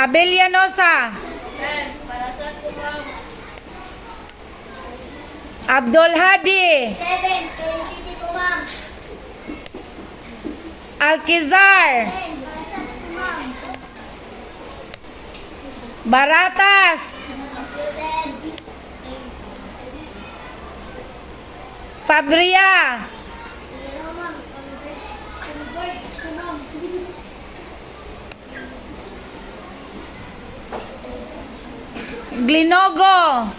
Abellanosa. Parasat ko, ma'am. Abdul Hadi. 7. Identity ko, ma'am. Alkizar. 10. Parasat ko, ma'am. Baratas. Student. Fabria. 0, ma'am. Convert ko, ma'am. Glinogo.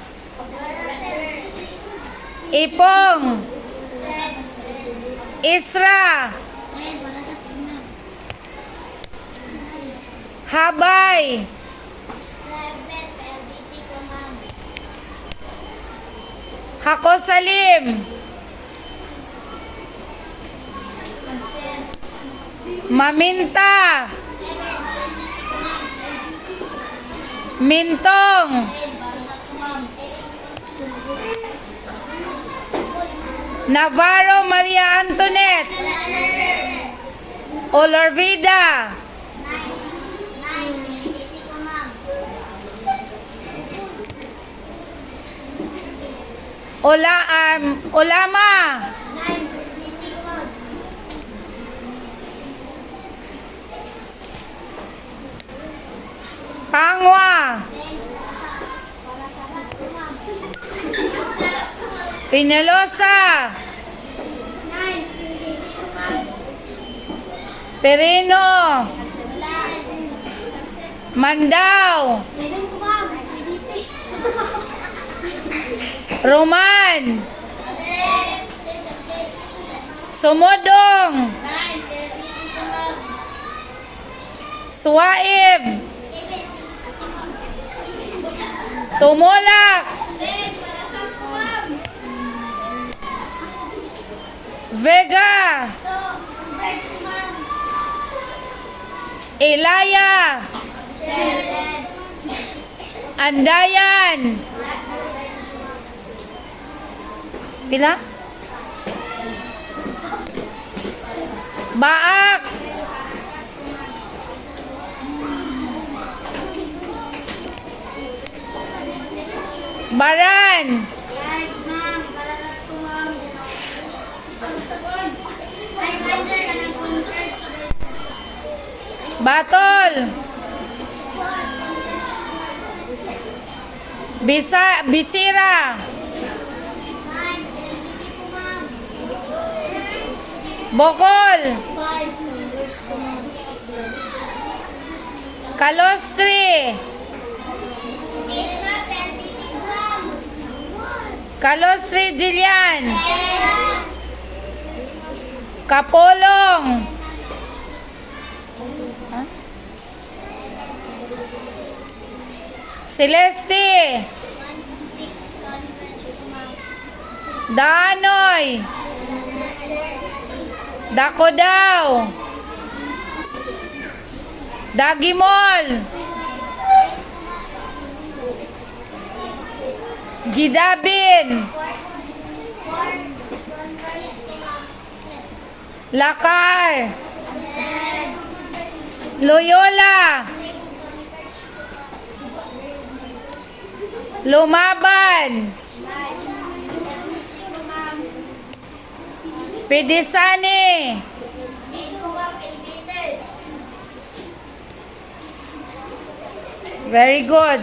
Ipong. Isra. Parasat ko, ma'am. Habay. 7. LDT ko, ma'am. Hako Salim. Consent. Maminta. Mintong. Parasat ko, ma'am. Navarro Maria Antoinette. Olorvida. 9. LDT ko, ma'am. Olama. 9. LDT ko, ma'am. Pangwa. Parasat ko, ma'am. Pinelosa. 9. LDT ko, ma'am. Perino. Wala. Mandao. 7 ko, ma'am. LDT. Roman. Sumodong. 9. LDT ko, ma'am. Suwaib. 7. Tumulak. 10. Parasat ko, ma'am. Vega. 2. Converse ko, ma'am. Ilaya. 7. Andayan. Pila? Baak. Baran. Yan, ma'am. Parasat ko, ma'am. Ay, binder ka ng converse. Batol. Bisira. 9. LDT ko, ma'am. Bokol. 5. Converse ko, ma'am. Kalostri. 8, ma'am. LDT ko, ma'am. Kalostri Jilian. 10. Kapolong. Huh? Celeste. 6. Converse ko, ma'am. Danoy. Dakodaw. Dagimol. Gidabin. 4. Converse ko, ma'am. Lakar. 7. Loyola. Lumaban. 9. LDT ko, ma'am. Pedisani. Miss ko, ma'am. Edited. Very good.